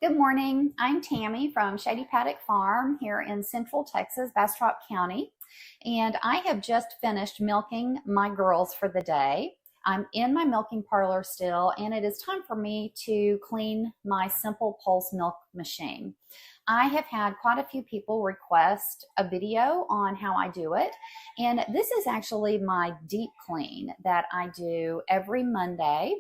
Good morning. I'm Tammy from Shady Paddock Farm here in Central Texas, Bastrop County, and I have just finished milking my girls for the day. I'm in my milking parlor still, and it is time for me to clean my simple pulse milk machine. I have had quite a few people request a video on how I do it, and this is actually my deep clean that I do every Monday.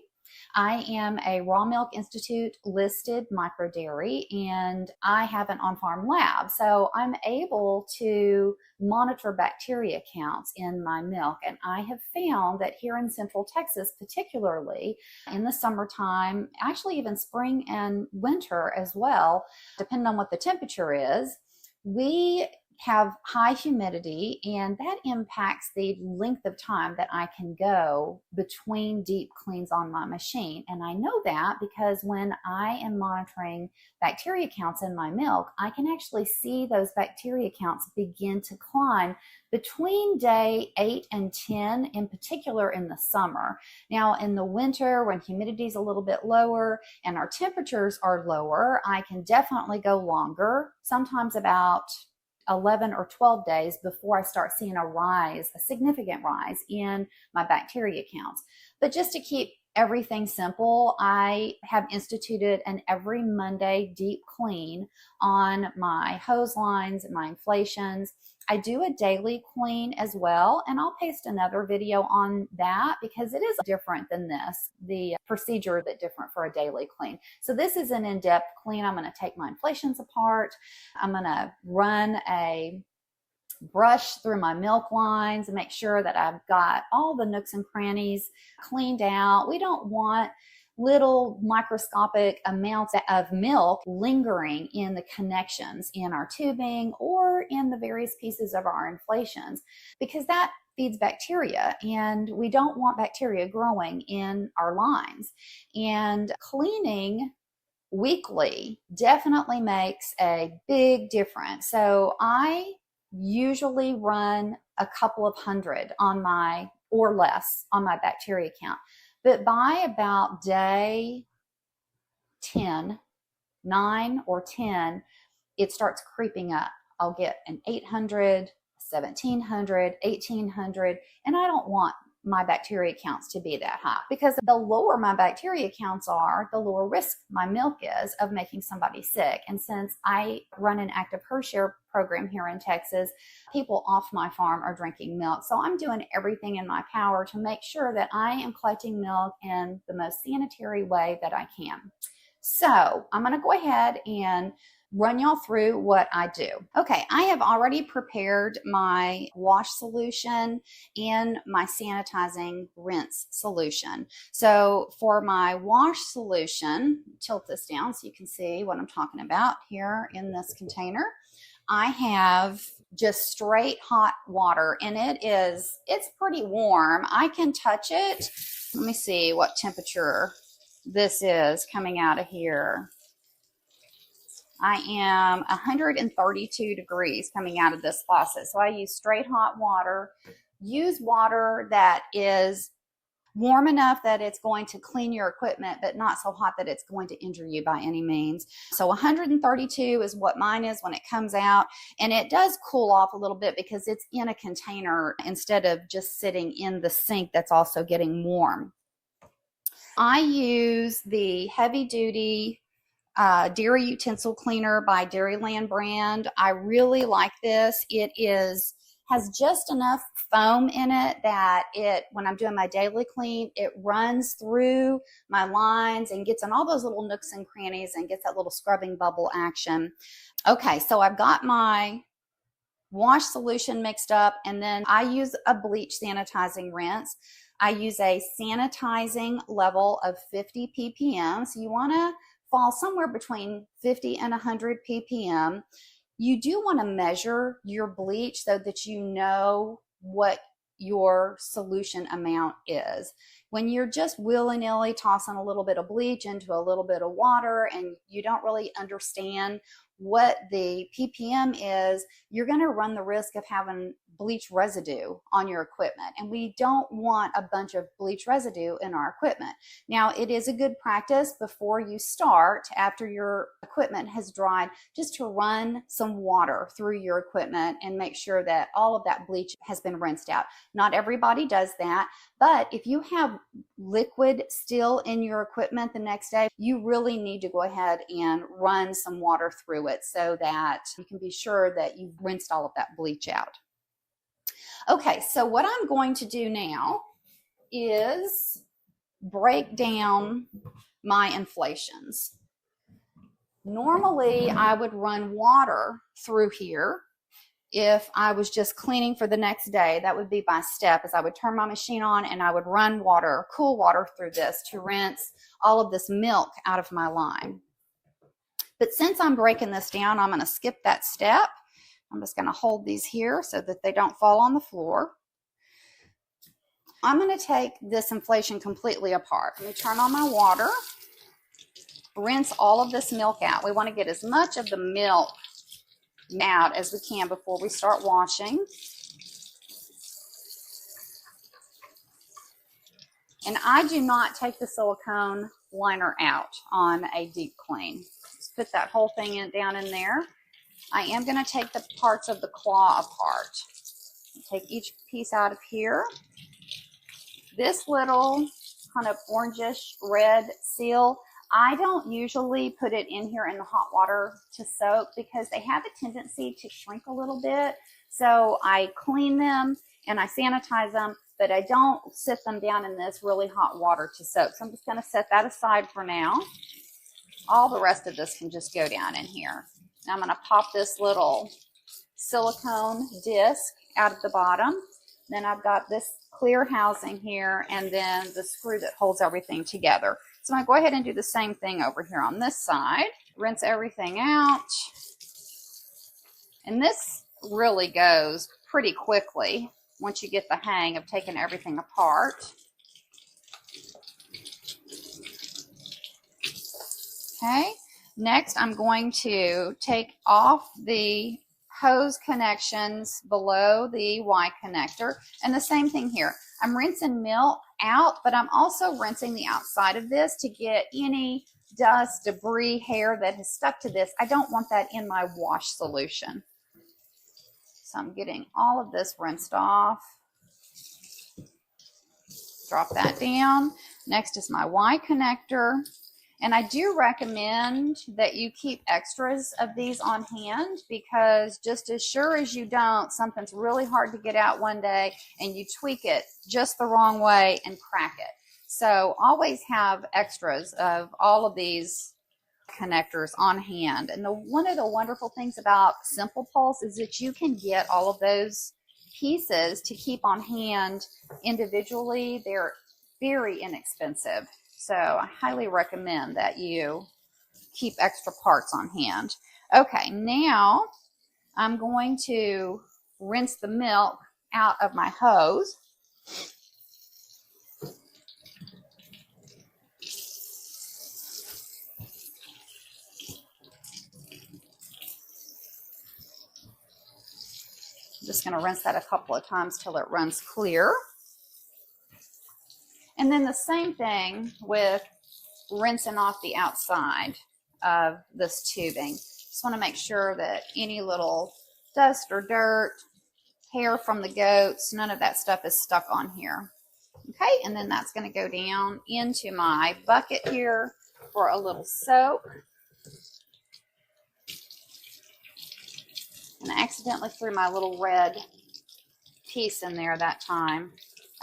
I am a Raw Milk Institute listed micro dairy, and I have an on-farm lab. So I'm able to monitor bacteria counts in my milk. And I have found that here in Central Texas, particularly in the summertime, actually even spring and winter as well, depending on what the temperature is, we have high humidity, and that impacts the length of time that I can go between deep cleans on my machine. And I know that because when I am monitoring bacteria counts in my milk, I can actually see those bacteria counts begin to climb between day 8 and 10, in particular in the summer. Now, in the winter, when humidity is a little bit lower and our temperatures are lower, I can definitely go longer, sometimes about 11 or 12 days before I start seeing a significant rise in my bacteria counts. But just to keep everything simple, I have instituted an every Monday deep clean on my hose lines, my inflations. I do a daily clean as well, and I'll paste another video on that because it is different than this, the procedure that's different for a daily clean. So this is an in-depth clean. I'm going to take my inflations apart. I'm going to run a brush through my milk lines and make sure that I've got all the nooks and crannies cleaned out. We don't want little microscopic amounts of milk lingering in the connections in our tubing or in the various pieces of our inflations, because that feeds bacteria, and we don't want bacteria growing in our lines. And cleaning weekly definitely makes a big difference. So I usually run a couple of hundred on my, or less, on my bacteria count. But by about day 10, 9 or 10, it starts creeping up. I'll get an 800, 1700, 1800, and I don't want my bacteria counts to be that high, because the lower my bacteria counts are, the lower risk my milk is of making somebody sick. And since I run an active herd share program here in Texas, people off my farm are drinking milk. So I'm doing everything in my power to make sure that I am collecting milk in the most sanitary way that I can. So I'm going to go ahead and run y'all through what I do. Okay, I have already prepared my wash solution and my sanitizing rinse solution. So for my wash solution, tilt this down so you can see what I'm talking about here in this container. I have just straight hot water, and it's pretty warm. I can touch it. Let me see what temperature this is coming out of here. I am 132 degrees coming out of this faucet. So I use straight hot water. Use water that is warm enough that it's going to clean your equipment, but not so hot that it's going to injure you by any means. So 132 is what mine is when it comes out. And it does cool off a little bit because it's in a container instead of just sitting in the sink that's also getting warm. I use the heavy duty dairy utensil cleaner by Dairyland brand. I really like this. It has just enough foam in it that when I'm doing my daily clean, it runs through my lines and gets in all those little nooks and crannies and gets that little scrubbing bubble action. Okay, so I've got my wash solution mixed up, and then I use a bleach sanitizing rinse. I use a sanitizing level of 50 ppm. So you want to fall somewhere between 50 and 100 ppm. You do want to measure your bleach so that you know what your solution amount is. When you're just willy-nilly tossing a little bit of bleach into a little bit of water and you don't really understand what the ppm is, you're going to run the risk of having bleach residue on your equipment, and we don't want a bunch of bleach residue in our equipment. Now, it is a good practice before you start, after your equipment has dried, just to run some water through your equipment and make sure that all of that bleach has been rinsed out. Not everybody does that, but if you have liquid still in your equipment the next day, you really need to go ahead and run some water through it so that you can be sure that you've rinsed all of that bleach out. Okay, so what I'm going to do now is break down my inflations. Normally, I would run water through here if I was just cleaning for the next day. That would be my step, is I would turn my machine on and I would run water, cool water through this to rinse all of this milk out of my line. But since I'm breaking this down, I'm going to skip that step. I'm just going to hold these here so that they don't fall on the floor. I'm going to take this inflation completely apart. Let me turn on my water, rinse all of this milk out. We want to get as much of the milk out as we can before we start washing. And I do not take the silicone liner out on a deep clean. Just put that whole thing down in there. I am going to take the parts of the claw apart. Take each piece out of here. This little kind of orangish red seal, I don't usually put it in here in the hot water to soak because they have a tendency to shrink a little bit. So I clean them and I sanitize them, but I don't sit them down in this really hot water to soak. So I'm just going to set that aside for now. All the rest of this can just go down in here. Now I'm going to pop this little silicone disc out of the bottom. Then I've got this clear housing here and then the screw that holds everything together. So I'm going to go ahead and do the same thing over here on this side. Rinse everything out. And this really goes pretty quickly once you get the hang of taking everything apart. Okay, next I'm going to take off the hose connections below the Y connector, and the same thing here. I'm rinsing milk out, but I'm also rinsing the outside of this to get any dust, debris, hair that has stuck to this. I don't want that in my wash solution. So I'm getting all of this rinsed off. Drop that down. Next is my Y connector. And I do recommend that you keep extras of these on hand, because just as sure as you don't, something's really hard to get out one day and you tweak it just the wrong way and crack it. So always have extras of all of these connectors on hand. And one of the wonderful things about Simple Pulse is that you can get all of those pieces to keep on hand individually. They're very inexpensive. So I highly recommend that you keep extra parts on hand. Okay, now I'm going to rinse the milk out of my hose. I'm just going to rinse that a couple of times till it runs clear. And then the same thing with rinsing off the outside of this tubing. Just want to make sure that any little dust or dirt, hair from the goats, none of that stuff is stuck on here. Okay, and then that's going to go down into my bucket here for a little soak. And I accidentally threw my little red piece in there that time.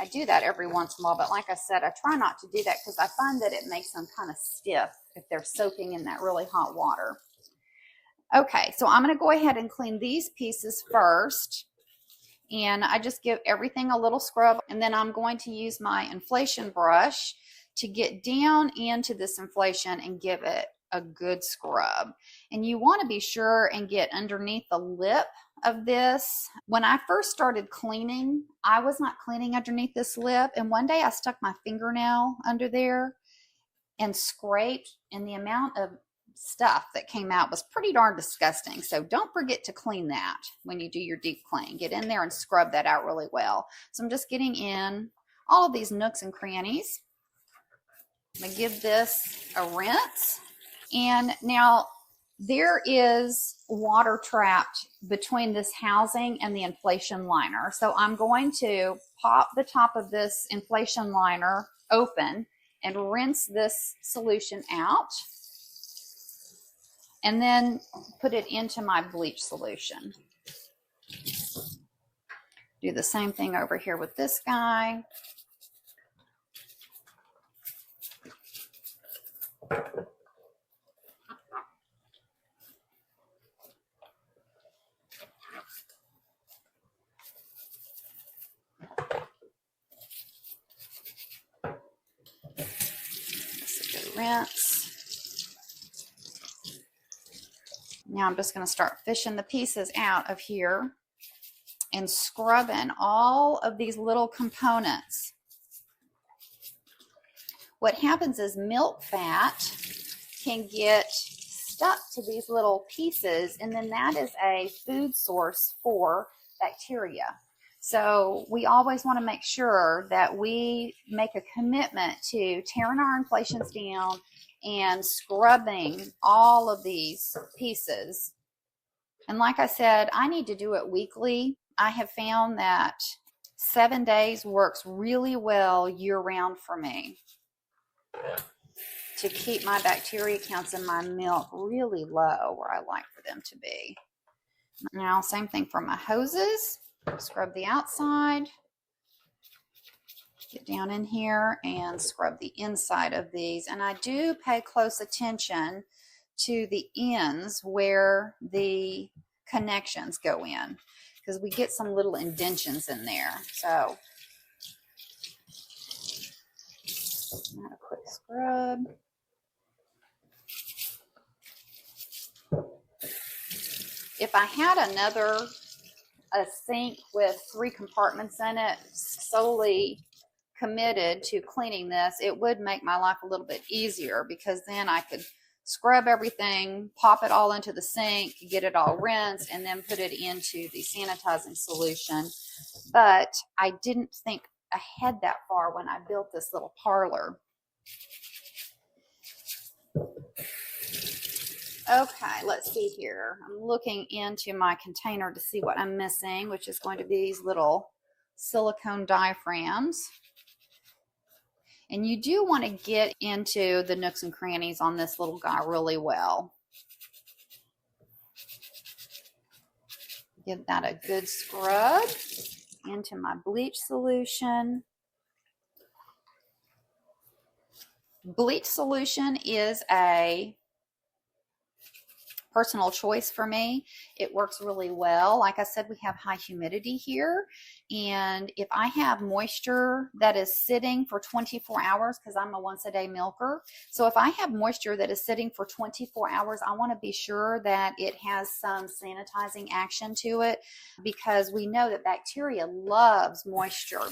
I do that every once in a while, but like I said, I try not to do that because I find that it makes them kind of stiff if they're soaking in that really hot water. Okay, so I'm going to go ahead and clean these pieces first. And I just give everything a little scrub. And then I'm going to use my inflation brush to get down into this inflation and give it a good scrub. And you want to be sure and get underneath the lip of this. When I first started cleaning, I was not cleaning underneath this lip, and one day I stuck my fingernail under there and scraped, and the amount of stuff that came out was pretty darn disgusting. So don't forget to clean that when you do your deep clean. Get in there and scrub that out really well. So I'm just getting in all of these nooks and crannies. I'm going to give this a rinse. And now there is water trapped between this housing and the inflation liner. So I'm going to pop the top of this inflation liner open and rinse this solution out, and then put it into my bleach solution. Do the same thing over here with this guy. Rinse. Now I'm just going to start fishing the pieces out of here and scrubbing all of these little components. What happens is milk fat can get stuck to these little pieces, and then that is a food source for bacteria. So we always want to make sure that we make a commitment to tearing our inflations down and scrubbing all of these pieces. And like I said, I need to do it weekly. I have found that 7 days works really well year-round for me to keep my bacteria counts in my milk really low, where I like for them to be. Now, same thing for my hoses. Scrub the outside, get down in here and scrub the inside of these. And I do pay close attention to the ends where the connections go in, because we get some little indentions in there. So a quick scrub. If I had a sink with 3 compartments in it, solely committed to cleaning this, it would make my life a little bit easier, because then I could scrub everything, pop it all into the sink, get it all rinsed, and then put it into the sanitizing solution. But I didn't think ahead that far when I built this little parlor. Okay, let's see here. I'm looking into my container to see what I'm missing, which is going to be these little silicone diaphragms. And you do want to get into the nooks and crannies on this little guy really well. Give that a good scrub into my bleach solution. Bleach solution is a personal choice for me. It works really well. Like I said, we have high humidity here, and if I have moisture that is sitting for 24 hours, because I'm a once a day milker, so if I have moisture that is sitting for 24 hours, I want to be sure that it has some sanitizing action to it, because we know that bacteria loves moisture.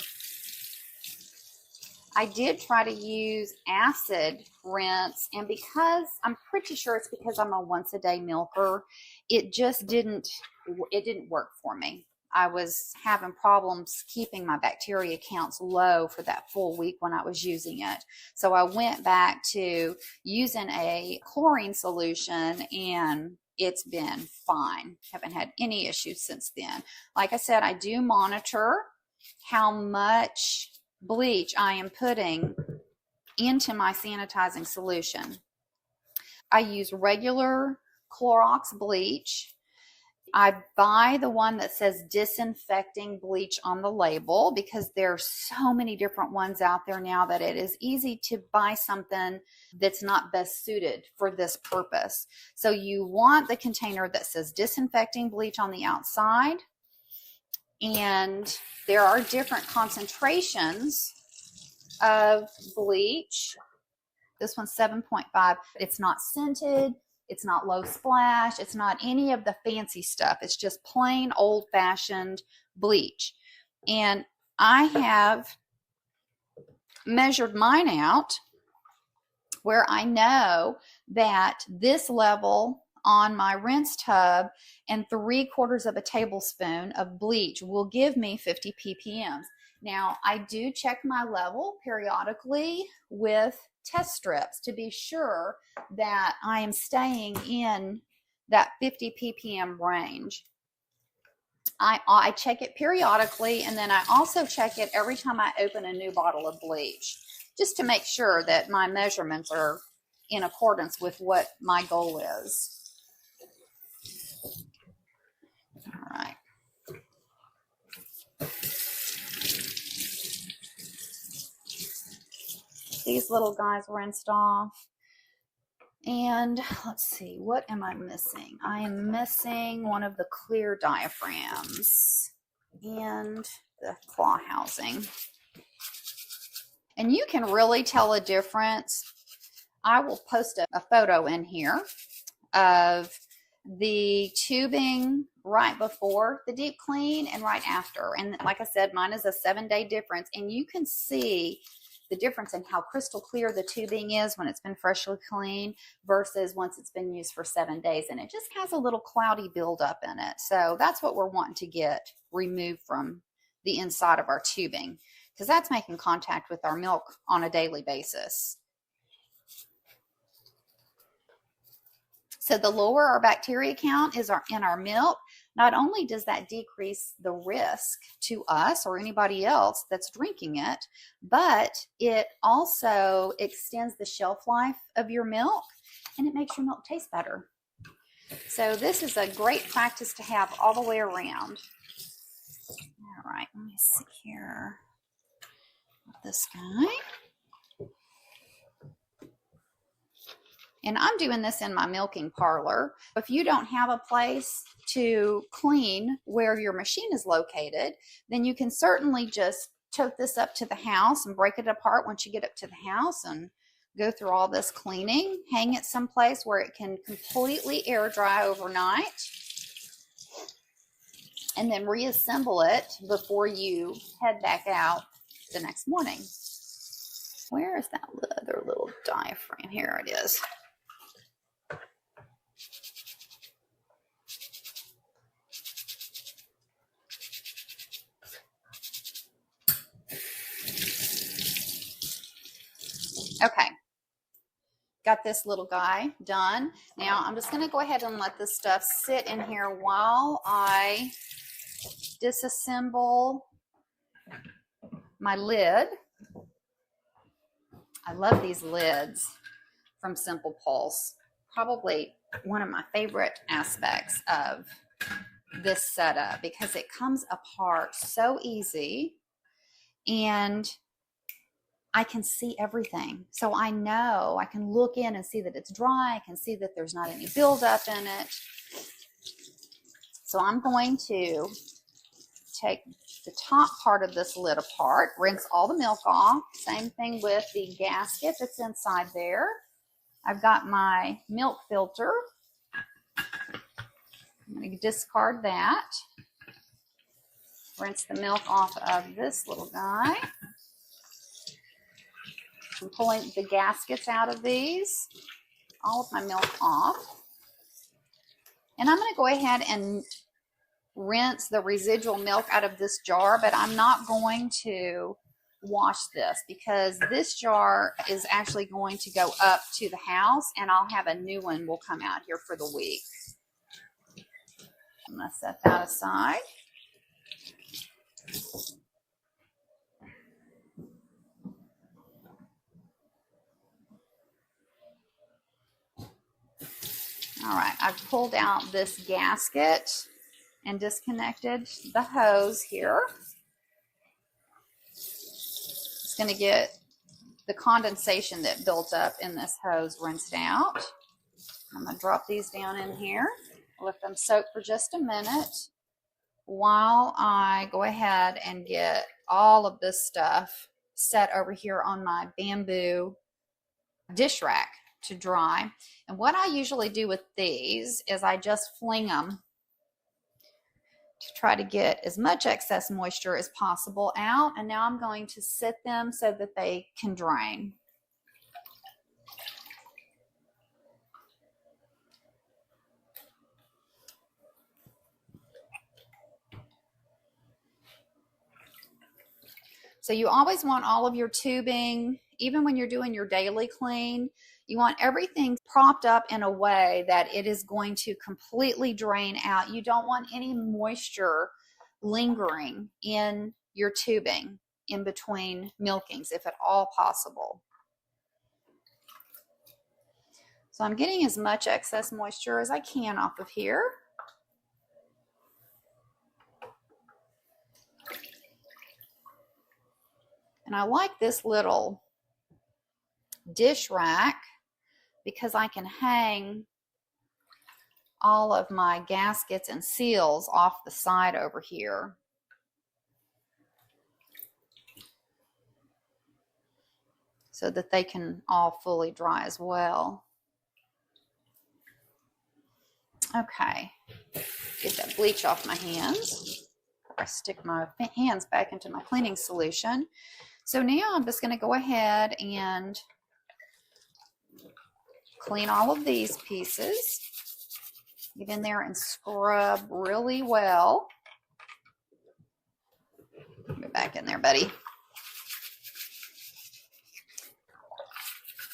I did try to use acid rinse, and because I'm pretty sure it's because I'm a once a day milker, it didn't work for me. I was having problems keeping my bacteria counts low for that full week when I was using it. So I went back to using a chlorine solution, and it's been fine. Haven't had any issues since then. Like I said, I do monitor how much bleach I am putting into my sanitizing solution. I use regular Clorox bleach. I buy the one that says disinfecting bleach on the label, because there are so many different ones out there now that it is easy to buy something that's not best suited for this purpose. So you want the container that says disinfecting bleach on the outside, and there are different concentrations of bleach. This one's 7.5. It's not scented. It's not low splash. It's not any of the fancy stuff. It's just plain old-fashioned bleach. And I have measured mine out where I know that this level on my rinse tub and 3/4 of a tablespoon of bleach will give me 50 ppm. Now, I do check my level periodically with test strips to be sure that I am staying in that 50 ppm range. I check it periodically, and then I also check it every time I open a new bottle of bleach, just to make sure that my measurements are in accordance with what my goal is. All right. These little guys rinsed off. And let's see, what am I missing? I am missing one of the clear diaphragms and the claw housing. And you can really tell a difference. I will post a photo in here of the tubing right before the deep clean and right after. And like I said, mine is a 7-day difference, and you can see the difference in how crystal clear the tubing is when it's been freshly cleaned versus once it's been used for 7 days, and it just has a little cloudy buildup in it. So that's what we're wanting to get removed from the inside of our tubing, because that's making contact with our milk on a daily basis. So the lower our bacteria count is in our milk, not only does that decrease the risk to us or anybody else that's drinking it, but it also extends the shelf life of your milk, and it makes your milk taste better. So this is a great practice to have all the way around. All right, let me see here. This guy. And I'm doing this in my milking parlor. If you don't have a place to clean where your machine is located, then you can certainly just tote this up to the house and break it apart once you get up to the house and go through all this cleaning. Hang it someplace where it can completely air dry overnight, and then reassemble it before you head back out the next morning. Where is that other little diaphragm? Here it is. Okay, got this little guy done. Now I'm just going to go ahead and let this stuff sit in here while I disassemble my lid. I love these lids from Simple Pulse. Probably one of my favorite aspects of this setup, because it comes apart so easy, and I can see everything. So I know I can look in and see that it's dry. I can see that there's not any buildup in it. So I'm going to take the top part of this lid apart, rinse all the milk off. Same thing with the gasket that's inside there. I've got my milk filter. I'm going to discard that. Rinse the milk off of this little guy. I'm pulling the gaskets out of these, all of my milk off. And I'm going to go ahead and rinse the residual milk out of this jar, but I'm not going to wash this, because this jar is actually going to go up to the house, and I'll have a new one will come out here for the week. I'm going to set that aside. All right, I've pulled out this gasket and disconnected the hose here. It's going to get the condensation that built up in this hose rinsed out. I'm going to drop these down in here, let them soak for just a minute while I go ahead and get all of this stuff set over here on my bamboo dish rack to dry. And what I usually do with these is I just fling them to try to get as much excess moisture as possible out. And now I'm going to sit them so that they can drain. So you always want all of your tubing, even when you're doing your daily clean, you want everything propped up in a way that it is going to completely drain out. You don't want any moisture lingering in your tubing in between milkings, if at all possible. So I'm getting as much excess moisture as I can off of here. And I like this little dish rack because I can hang all of my gaskets and seals off the side over here. So that they can all fully dry as well. Okay, get that bleach off my hands. I stick my hands back into my cleaning solution. So now I'm just going to go ahead and clean all of these pieces. Get in there and scrub really well. Get back in there, buddy.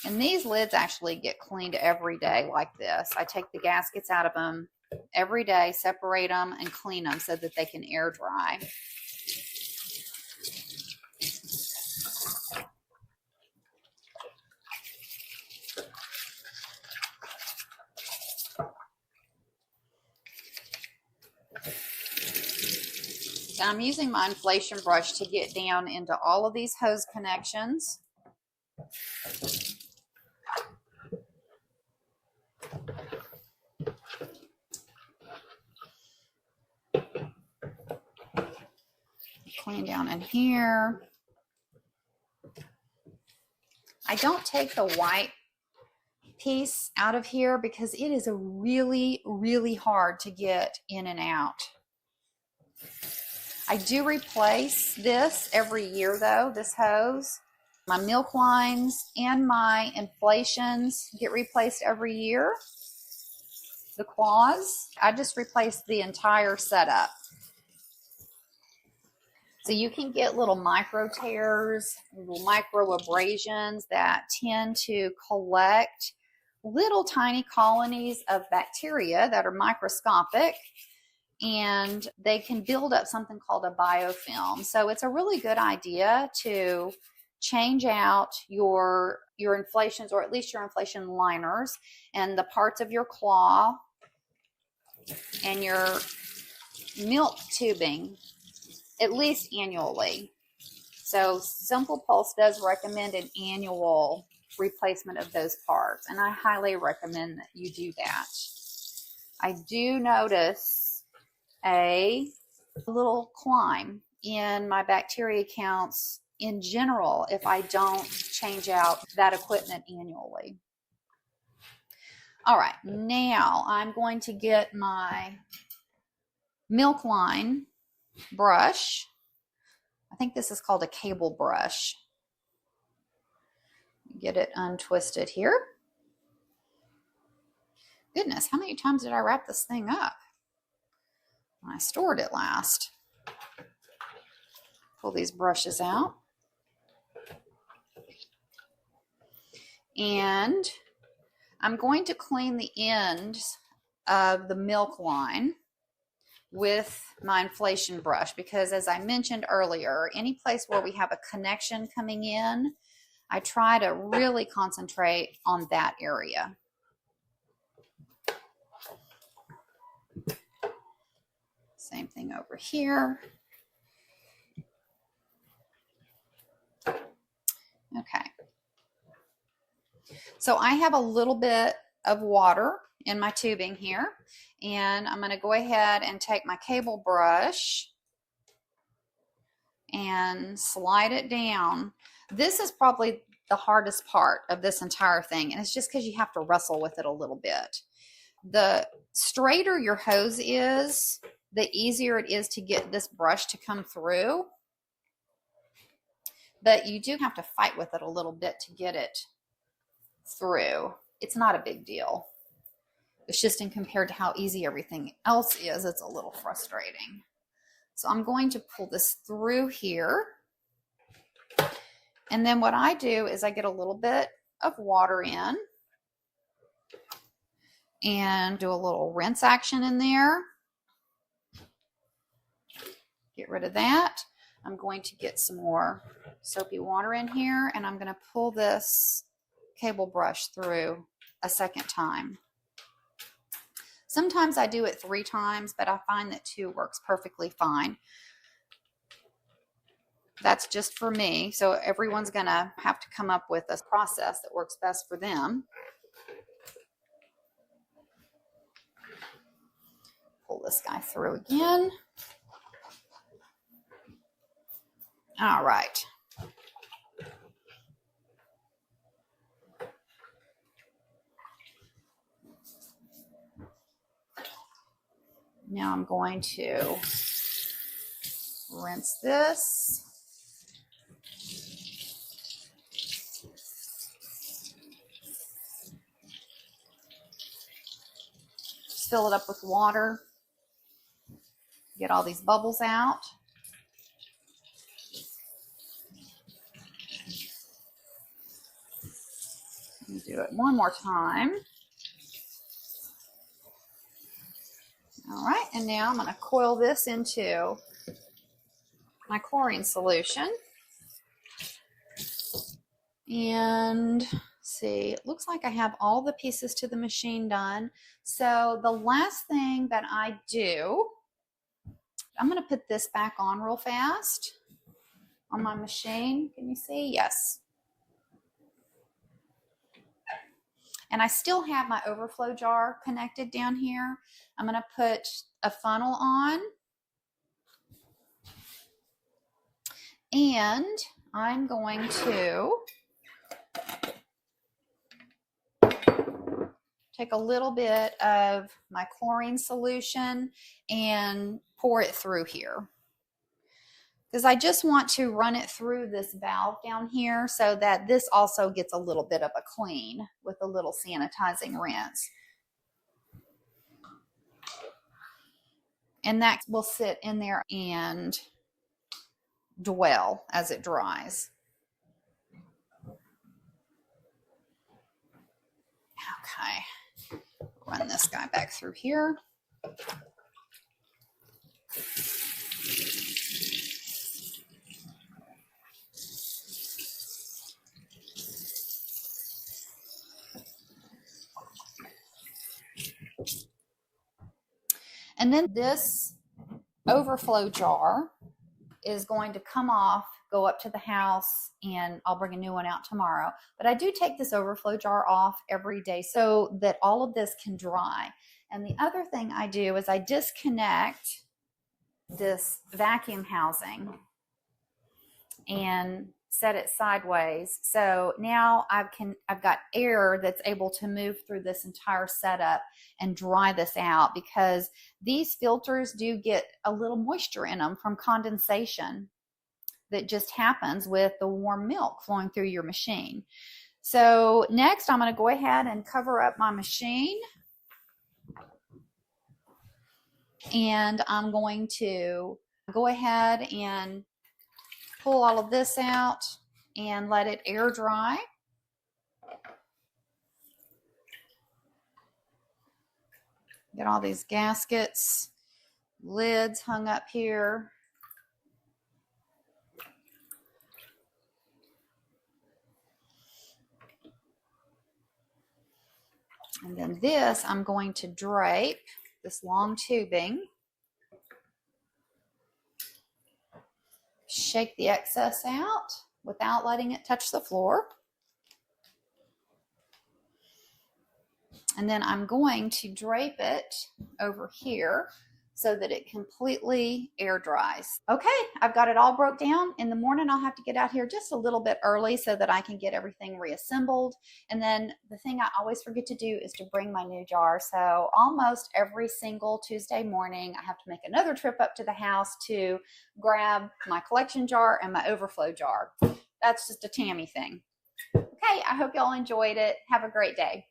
And these lids actually get cleaned every day like this. I take the gaskets out of them every day, separate them, and clean them so that they can air dry. So I'm using my inflation brush to get down into all of these hose connections. Clean down in here. I don't take the white piece out of here because it is really, really hard to get in and out. I do replace this every year though, this hose. My milk lines and my inflations get replaced every year. The claws, I just replace the entire setup. So you can get little micro tears, little micro abrasions that tend to collect little tiny colonies of bacteria that are microscopic, and they can build up something called a biofilm. So it's a really good idea to change out your inflations, or at least your inflation liners, and the parts of your claw and your milk tubing at least annually. So Simple Pulse does recommend an annual replacement of those parts, and I highly recommend that you do that. I do notice a little climb in my bacteria counts in general if I don't change out that equipment annually. All right, now I'm going to get my milk line brush. I think this is called a cable brush. Get it untwisted here. Goodness, how many times did I wrap this thing up when I stored it last? Pull these brushes out. And I'm going to clean the ends of the milk line with my inflation brush, because as I mentioned earlier, any place where we have a connection coming in, I try to really concentrate on that area. Same thing over here. Okay. So I have a little bit of water in my tubing here, and I'm going to go ahead and take my cable brush and slide it down. This is probably the hardest part of this entire thing, and it's just because you have to wrestle with it a little bit. The straighter your hose is, the easier it is to get this brush to come through, but you do have to fight with it a little bit to get it through. It's not a big deal. It's just in compared to how easy everything else is, it's a little frustrating. So I'm going to pull this through here. And then what I do is I get a little bit of water in and do a little rinse action in there. Get rid of that. I'm going to get some more soapy water in here, and I'm going to pull this cable brush through a second time. Sometimes I do it 3 times, but I find that 2 works perfectly fine. That's just for me, so everyone's going to have to come up with a process that works best for them. Pull this guy through again. All right. Now I'm going to rinse this. Just fill it up with water. Get all these bubbles out. Do it one more time. All right, and now I'm going to coil this into my chlorine solution. And see, it looks like I have all the pieces to the machine done. So the last thing that I do, I'm going to put this back on real fast on my machine. Can you see? Yes. And I still have my overflow jar connected down here. I'm going to put a funnel on. And I'm going to take a little bit of my chlorine solution and pour it through here. Because I just want to run it through this valve down here so that this also gets a little bit of a clean with a little sanitizing rinse. And that will sit in there and dwell as it dries. Okay, run this guy back through here. And then this overflow jar is going to come off, go up to the house, and I'll bring a new one out tomorrow. But I do take this overflow jar off every day so that all of this can dry. And the other thing I do is I disconnect this vacuum housing and set it sideways. So now I've got air that's able to move through this entire setup and dry this out, because these filters do get a little moisture in them from condensation that just happens with the warm milk flowing through your machine. So next I'm going to go ahead and cover up my machine. And I'm going to go ahead and pull all of this out and let it air dry. Get all these gaskets, lids hung up here. And then this, I'm going to drape this long tubing. Shake the excess out without letting it touch the floor. And then I'm going to drape it over here so that it completely air dries. Okay, I've got it all broke down. In the morning, I'll have to get out here just a little bit early so that I can get everything reassembled. And then the thing I always forget to do is to bring my new jar. So almost every single Tuesday morning, I have to make another trip up to the house to grab my collection jar and my overflow jar. That's just a Tammy thing. Okay, I hope y'all enjoyed it. Have a great day.